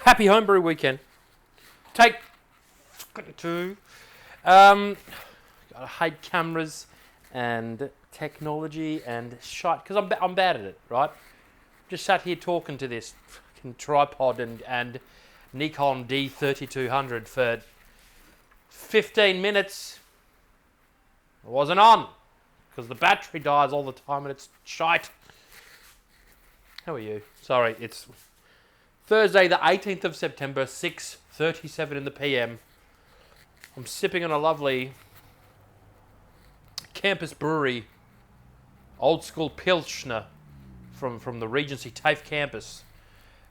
Happy Homebrew Weekend. Take two. I hate cameras and technology and shite because I'm bad at it, right? Just sat here talking to this fucking tripod and Nikon D3200 for 15 minutes. It wasn't on because the battery dies all the time and it's shite. How are you? Sorry, it's Thursday the 18th of September, 6:37 in the PM. I'm sipping on a lovely Campus Brewery old school Pilsner from the Regency TAFE Campus.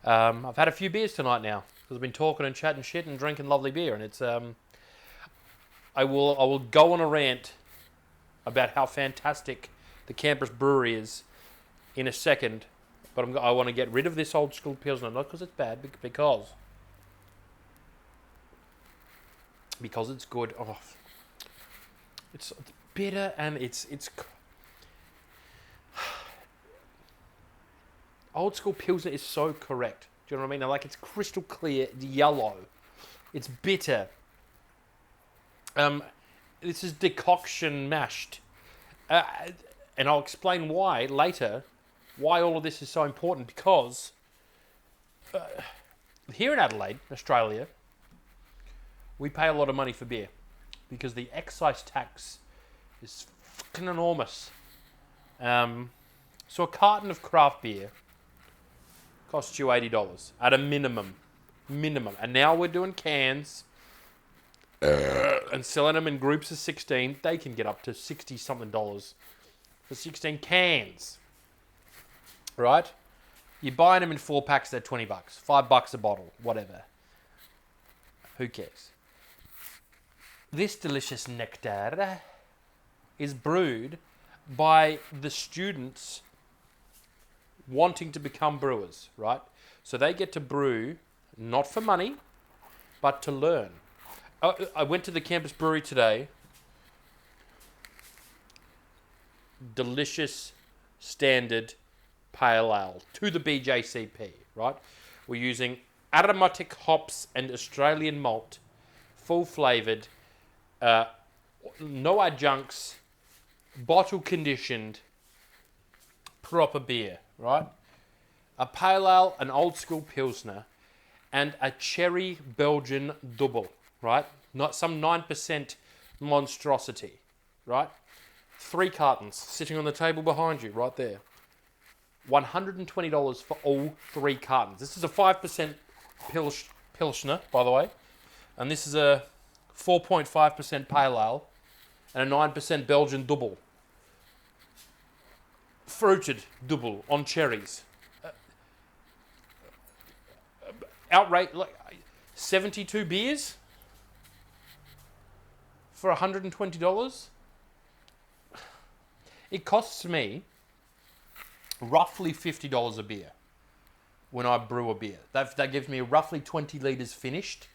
I've had a few beers tonight now because I've been talking and chatting shit and drinking lovely beer, and it's I will go on a rant about how fantastic the Campus Brewery is in a second, but I want to get rid of this old school Pilsner, not because it's bad, because it's good. Oh, it's bitter and it's old school Pilsner is so correct. Do you know what I mean? Like, it's crystal clear, it's yellow, it's bitter. This is decoction mashed, and I'll explain why later. Why all of this is so important, because here in Adelaide, Australia, we pay a lot of money for beer because the excise tax is fucking enormous. So a carton of craft beer costs you $80 at a minimum, and now we're doing cans and selling them in groups of 16. They can get up to $60 something for 16 cans. Right? You're buying them in 4 packs, they're $20, $5 a bottle, whatever. Who cares? This delicious nectar is brewed by the students wanting to become brewers, right? So they get to brew not for money, but to learn. I went to the Campus Brewery today. Delicious, standard pale ale to the BJCP, right? We're using aromatic hops and Australian malt, full flavoured, no adjuncts, bottle conditioned, proper beer, right? A pale ale, an old school Pilsner, and a cherry Belgian double, right? Not some 9% monstrosity, right? 3 cartons sitting on the table behind you, right there. $120 for all 3 cartons. This is a 5% Pilsner, by the way. And this is a 4.5% Pale Ale and a 9% Belgian double. Fruited double on cherries. Outright, like 72 beers for $120. It costs me roughly $50 a beer when I brew a beer. That gives me roughly 20 litres finished.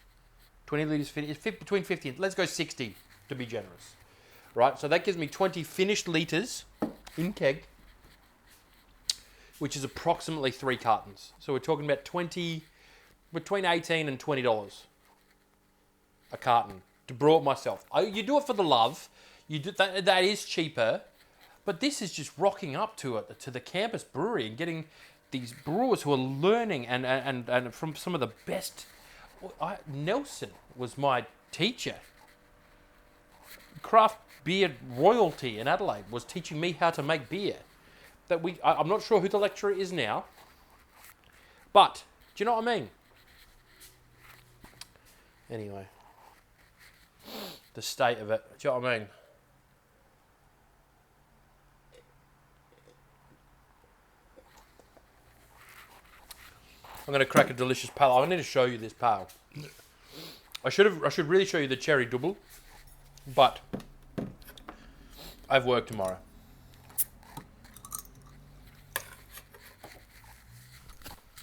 20 litres finished, between 50 and, let's go 60 to be generous. Right, so that gives me 20 finished litres in keg, which is approximately 3 cartons. So we're talking about between $18 and $20 a carton to brew it myself. You do it for the love. You do that is cheaper. But this is just rocking up to the Campus Brewery and getting these brewers who are learning and from some of the best. Nelson was my teacher. Craft beer royalty in Adelaide was teaching me how to make beer. I'm not sure who the lecturer is now, but do you know what I mean? Anyway, the state of it. Do you know what I mean? I'm going to crack a delicious pale. I need to show you this pale. I should really show you the cherry double, but I have work tomorrow.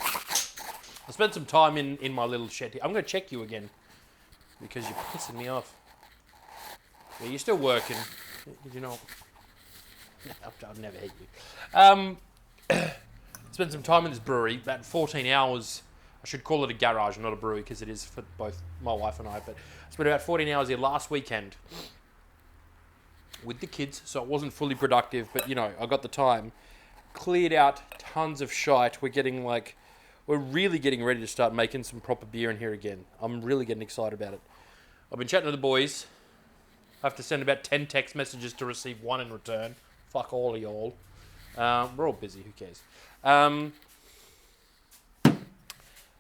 I spent some time in my little shed here. I'm going to check you again because you're pissing me off. Yeah, you're still working. You know, I've never hit you. Spent some time in this brewery, about 14 hours I should call it a garage, not a brewery, because it is for both my wife and I. But I spent about 14 hours here last weekend with the kids, so it wasn't fully productive, but I got the time. Cleared out tons of shite. We're really getting ready to start making some proper beer in here again. I'm really getting excited about it. I've been chatting to the boys. I have to send about 10 text messages to receive one in return. Fuck all of y'all. We're all busy, who cares?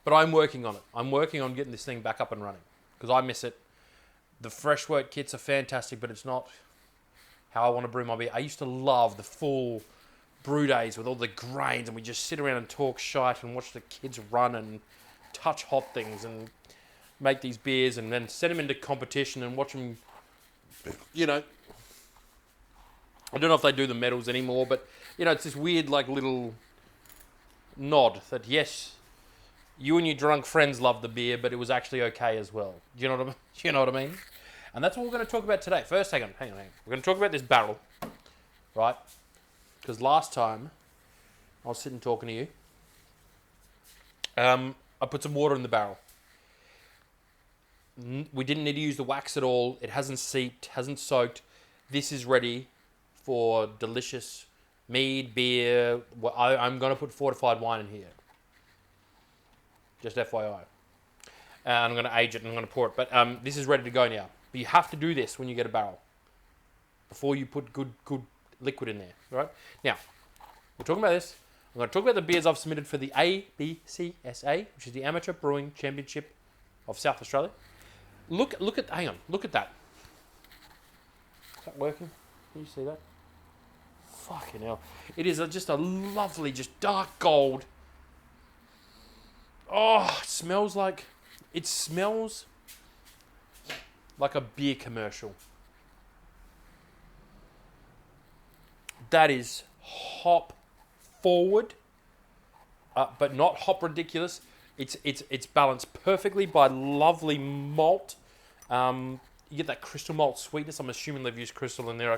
But I'm working on it. I'm working on getting this thing back up and running, because I miss it. The fresh wort kits are fantastic, but it's not how I want to brew my beer. I used to love the full brew days with all the grains, and we just sit around and talk shite and watch the kids run and touch hot things and make these beers and then send them into competition and watch them, I don't know if they do the medals anymore, but, it's this weird, little nod that, yes, you and your drunk friends loved the beer, but it was actually okay as well. Do you know what I mean? You know what I mean? And that's what we're going to talk about today. First, hang on. We're going to talk about this barrel, right? Because last time I was sitting talking to you, I put some water in the barrel. We didn't need to use the wax at all. It hasn't seeped, hasn't soaked. This is ready for delicious mead, beer. I'm going to put fortified wine in here. Just FYI. And I'm going to age it and I'm going to pour it. But this is ready to go now. But you have to do this when you get a barrel, before you put good liquid in there. Right? Now, we're talking about this. I'm going to talk about the beers I've submitted for the ABCSA, which is the Amateur Brewing Championship of South Australia. Hang on, look at that. Is that working? Can you see that? Fucking hell. It is just a lovely, just dark gold. Oh, it smells like a beer commercial. That is hop forward, but not hop ridiculous. It's balanced perfectly by lovely malt. You get that crystal malt sweetness. I'm assuming they've used crystal in there.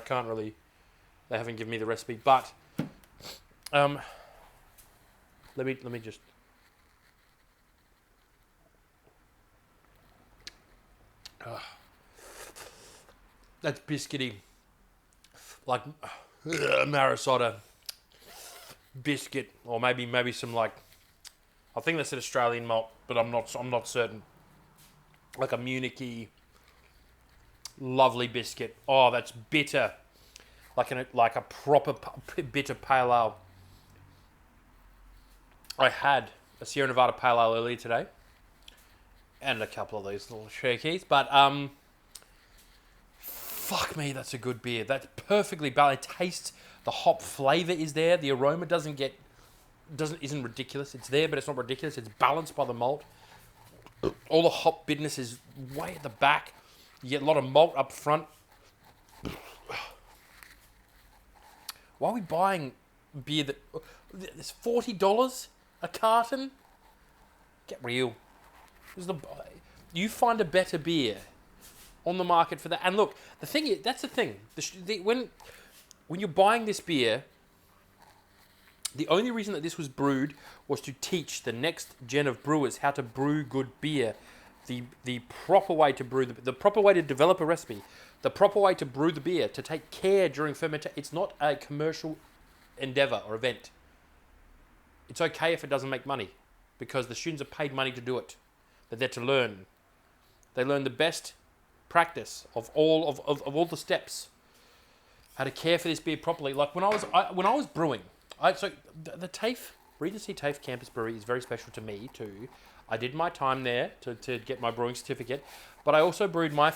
They haven't given me the recipe, but let me just. That's biscuity, like Marisota biscuit, or maybe some I think that's an Australian malt, but I'm not certain. Like a Munich-y, lovely biscuit. Oh, that's bitter, like a proper bitter pale ale. I had a Sierra Nevada pale ale earlier today, and a couple of these little shakies, but fuck me, that's a good beer. That's perfectly balanced. It tastes, the hop flavour is there. The aroma isn't ridiculous. It's there, but it's not ridiculous. It's balanced by the malt. All the hop bitterness is way at the back. You get a lot of malt up front. Why are we buying beer that it's $40 a carton? Get real. You find a better beer on the market for that. And look, the thing is, that's the thing. When you're buying this beer, the only reason that this was brewed was to teach the next gen of brewers how to brew good beer. The proper way to brew, the proper way to develop a recipe, the proper way to brew the beer, to take care during fermentation. It's not a commercial endeavor or event. It's okay if it doesn't make money, because the students are paid money to do it. They're there to learn. They learn the best practice of all the steps, how to care for this beer properly. Like when I was brewing, the TAFE, Regency TAFE Campus Brewery is very special to me too. I did my time there to get my brewing certificate, but I also brewed my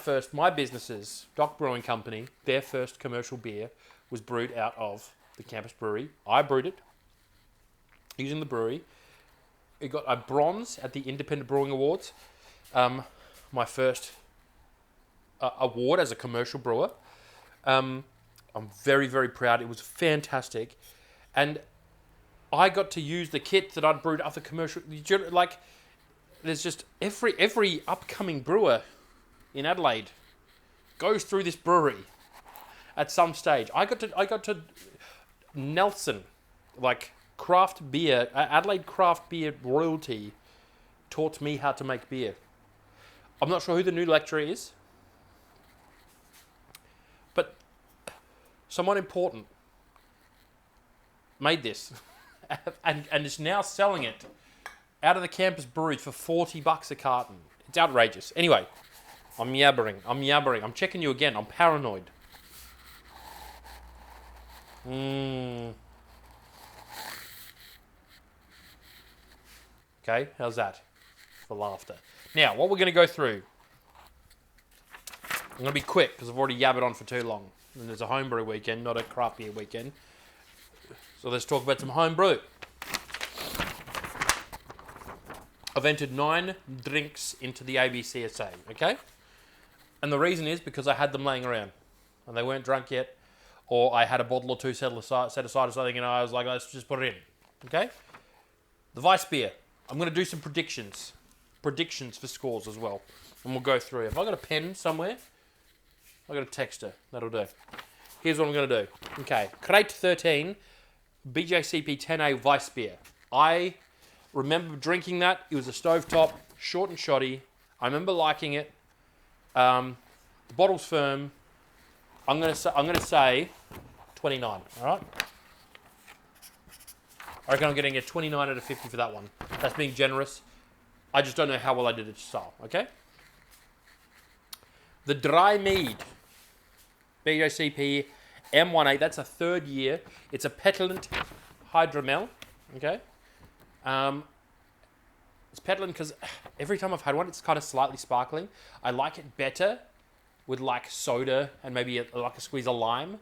business's Dock Brewing Company. Their first commercial beer was brewed out of the campus brewery. I brewed it using the brewery. It got a bronze at the Independent Brewing Awards. My first award as a commercial brewer. I'm very, very proud. It was fantastic. And I got to use the kit that I'd brewed after commercial. There's just every upcoming brewer in Adelaide goes through this brewery at some stage. I got to Nelson, craft beer, Adelaide craft beer royalty, taught me how to make beer. I'm not sure who the new lecturer is, but someone important made this and is now selling it out of the campus brewery for $40 a carton. It's outrageous. Anyway, I'm yabbering. I'm checking you again. I'm paranoid. Okay, how's that for laughter? Now, what we're going to go through, I'm going to be quick because I've already yabbered on for too long. And there's a homebrew weekend, not a craft beer weekend. So let's talk about some homebrew. I've entered 9 drinks into the ABCSA, okay? And the reason is because I had them laying around and they weren't drunk yet, or I had a bottle or two set aside or something, and I was like, let's just put it in, okay? The Weiss beer. I'm going to do some predictions for scores as well, and we'll go through. If I got a pen somewhere, I got a texter. That'll do. Here's what I'm going to do. Okay, Crate 13, BJCP 10A Weiss beer. I remember drinking that. It was a stovetop, short and shoddy. I remember liking it. The bottle's firm. I'm going to say 29. All right. I reckon I'm getting a 29 out of 50 for that one. That's being generous. I just don't know how well I did at style. Okay. The dry mead, BJCP M18. That's a 3rd year. It's a petulant hydromel. Okay. It's petulant because every time I've had one, it's kind of slightly sparkling. I like it better with like soda and maybe like a squeeze of lime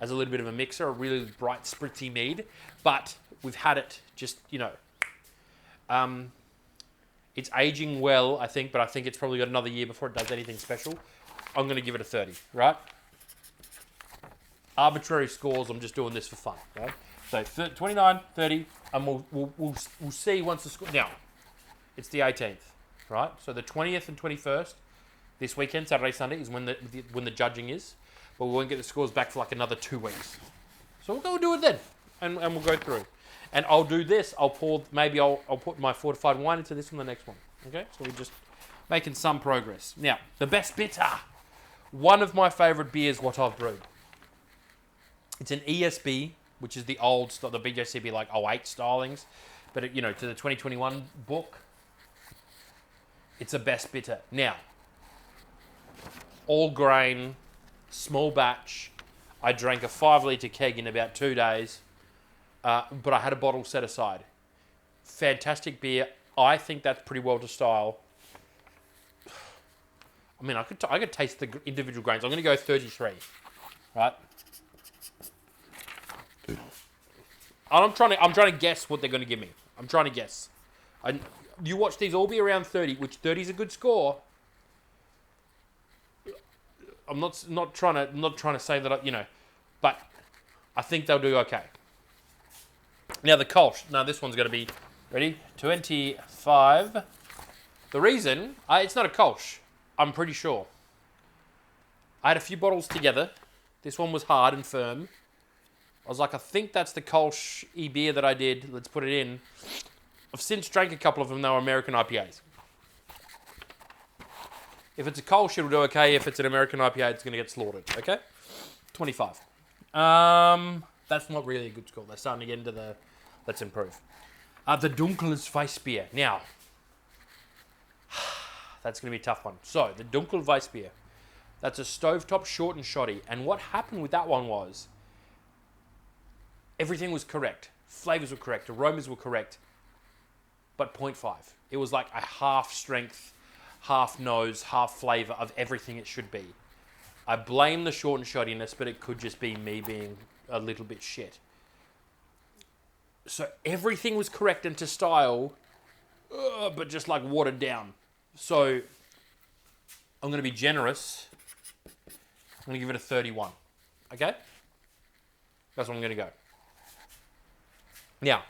as a little bit of a mixer, a really bright spritzy mead. But we've had it just, it's aging well, I think, but I think it's probably got another year before it does anything special. I'm going to give it a 30, right? Arbitrary scores, I'm just doing this for fun, right? So 29, 30, and we'll see once the score. Now, it's the 18th, right? So the 20th and 21st, this weekend, Saturday, Sunday, is when the judging is. But we won't get the scores back for like another 2 weeks. So we'll do it then, and we'll go through. And I'll do this. I'll put my fortified wine into this one, the next one. Okay, so we're just making some progress. Now, the best bitter. One of my favourite beers, what I've brewed. It's an ESB, which is the old, the BJCB like 08 stylings, but to the 2021 book, it's a best bitter. Now, all grain, small batch. I drank a 5-litre keg in about 2 days. But I had a bottle set aside. Fantastic beer. I think that's pretty well to style. I mean, I could taste the individual grains. I'm going to go 33, right? And I'm trying to guess what they're going to give me. I'm trying to guess. You watch these all be around 30, which 30 is a good score. I'm not trying to say that but I think they'll do okay. Now the Kolsch. Now this one's going to be, ready? 25. The reason, it's not a Kolsch. I'm pretty sure. I had a few bottles together. This one was hard and firm. I was like, I think that's the Kolsch beer that I did. Let's put it in. I've since drank a couple of them. They were American IPAs. If it's a Kolsch, it'll do okay. If it's an American IPA, it's going to get slaughtered. Okay? 25. That's not really a good score. They're starting to get into the... Let's improve. The Dunkles Weissbier. Now, that's going to be a tough one. So, the Dunkel Weissbier. That's a stovetop, short and shoddy. And what happened with that one was everything was correct. Flavors were correct. Aromas were correct. But 0.5. It was like a half strength, half nose, half flavor of everything it should be. I blame the short and shoddiness, but it could just be me being a little bit shit. So everything was correct and to style, but just like watered down. So I'm going to be generous. I'm going to give it a 31. Okay? That's what I'm going to go. Now,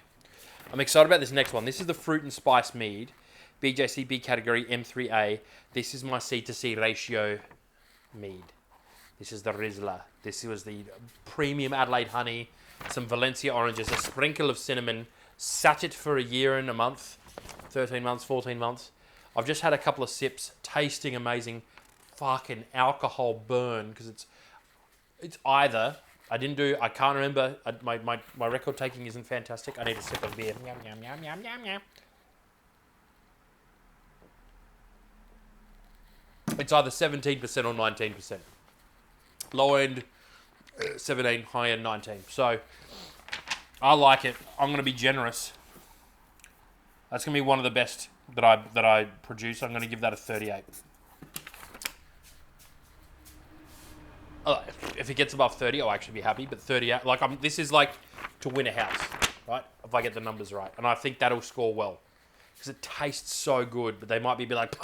I'm excited about this next one. This is the Fruit and Spice Mead, BJCP category M3A. This is my C to C ratio mead. This is the Rizla. This was the premium Adelaide honey, some Valencia oranges, a sprinkle of cinnamon, sat it for a year and a month, 13 months, 14 months. I've just had a couple of sips, tasting amazing, fucking alcohol burn, because it's either, I can't remember, my record taking isn't fantastic, I need a sip of beer. Yum, yum, yum, yum, yum, yum. It's either 17% or 19%. Low end 17, high end 19. So I like it. I'm going to be generous. That's going to be one of the best that I produce. I'm going to give that a 38. If it gets above 30, I'll actually be happy. But 38, this is like to win a house, right? If I get the numbers right, and I think that'll score well because it tastes so good. But they might be like,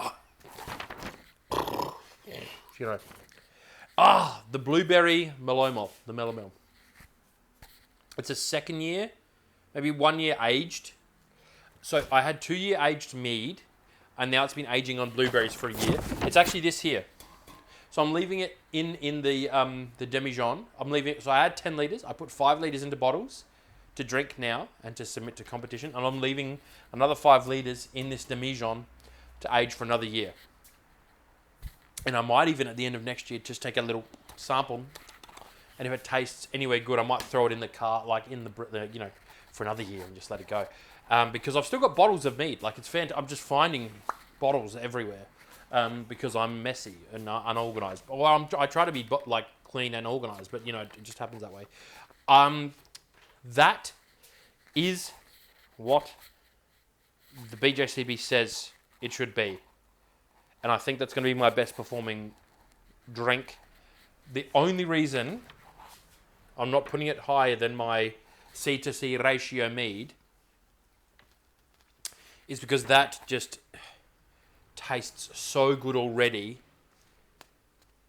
you know, the blueberry melomel, the melomel. It's a second year, maybe 1 year aged. So I had 2 year aged mead, and now it's been aging on blueberries for a year. It's actually this here. So I'm leaving it in the demijohn. I'm leaving it. So I had 10 litres. I put 5 litres into bottles to drink now and to submit to competition. And I'm leaving another 5 litres in this demijohn to age for another year. And I might even at the end of next year just take a little sample. And if it tastes anywhere good, I might throw it in the car, like in the for another year and just let it go. Because I've still got bottles of mead. Like it's fantastic. I'm just finding bottles everywhere. Because I'm messy and unorganized. Well, I try to be clean and organized, but it just happens that way. That is what the BJCB says it should be, and I think that's going to be my best performing drink. The only reason I'm not putting it higher than my C to C ratio mead is because that just tastes so good already,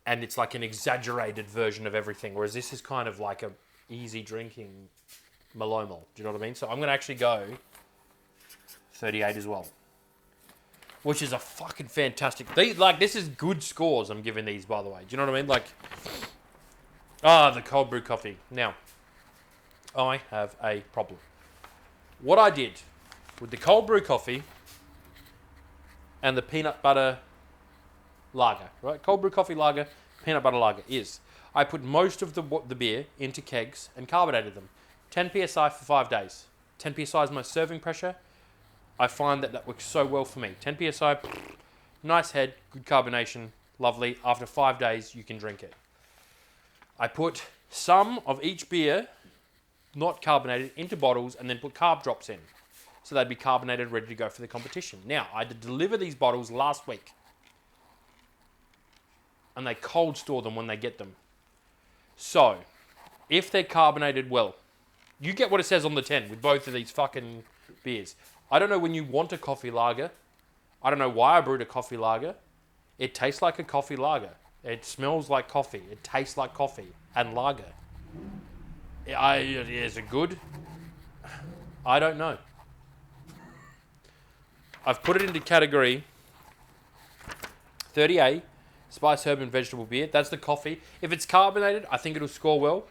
and it's like an exaggerated version of everything, whereas this is kind of like a easy drinking melomel. Do you know what I mean? So I'm going to actually go 38 as well, which is a fucking fantastic. This is good scores I'm giving these, by the way. Do you know what I mean? The cold brew coffee. Now, I have a problem. What I did with the cold brew coffee and the peanut butter lager, right? Cold brew coffee lager, peanut butter lager is I put most of the beer into kegs and carbonated them. 10 psi for 5 days. 10 psi is my serving pressure. I find that works so well for me. 10 psi, nice head, good carbonation, lovely. After 5 days, you can drink it. I put some of each beer, not carbonated, into bottles and then put carb drops in. So they'd be carbonated, ready to go for the competition. Now, I had to deliver these bottles last week. And they cold store them when they get them. So, if they're carbonated well, you get what it says on the tin with both of these fucking beers. I don't know when you want a coffee lager. I don't know why I brewed a coffee lager. It tastes like a coffee lager. It smells like coffee. It tastes like coffee and lager. Is it good? I don't know. I've put it into category 30A, spice, herb, and vegetable beer. That's the coffee. If it's carbonated, I think it'll score well.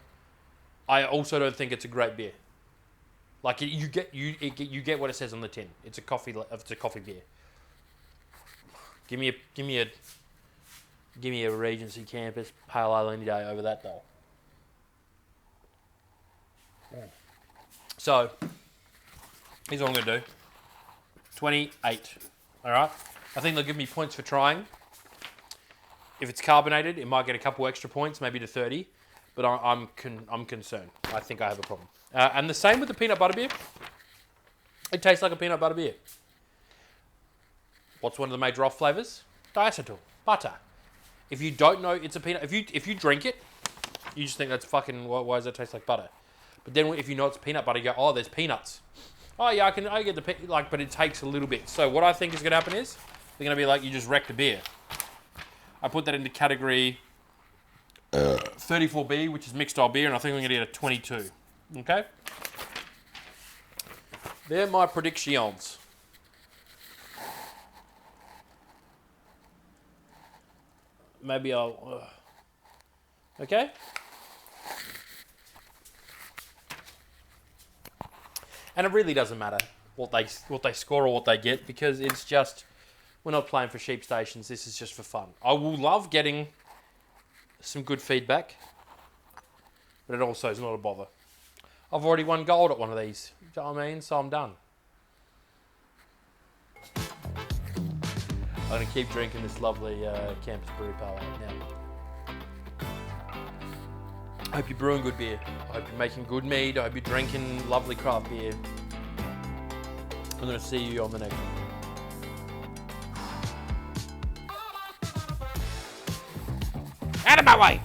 I also don't think it's a great beer. Like you get what it says on the tin. It's a coffee beer. Give me a Regency Campus Pale Ale any day over that though. So here's what I'm gonna do. 28. All right. I think they'll give me points for trying. If it's carbonated, it might get a couple extra points, maybe to 30. But I'm concerned. I think I have a problem. And the same with the peanut butter beer. It tastes like a peanut butter beer. What's one of the major off flavors? Diacetyl, butter. If you don't know it's a peanut, if you drink it, you just think that's fucking. Why does it taste like butter? But then if you know it's peanut butter, you go, oh, there's peanuts. Oh yeah, I get the but it takes a little bit. So what I think is going to happen is they're going to be like, you just wrecked a beer. I put that into category 34B, which is mixed style beer, and I think I'm going to get a 22. Okay? They're my predictions. Maybe I'll... okay? And it really doesn't matter what they score or what they get, because it's just, we're not playing for sheep stations. This is just for fun. I will love getting some good feedback, but it also is not a bother. I've already won gold at one of these. You know what I mean? So I'm done. I'm going to keep drinking this lovely Campus Brewery Pale Ale now. I hope you're brewing good beer. I hope you're making good mead. I hope you're drinking lovely craft beer. I'm going to see you on the next one. Out of my way!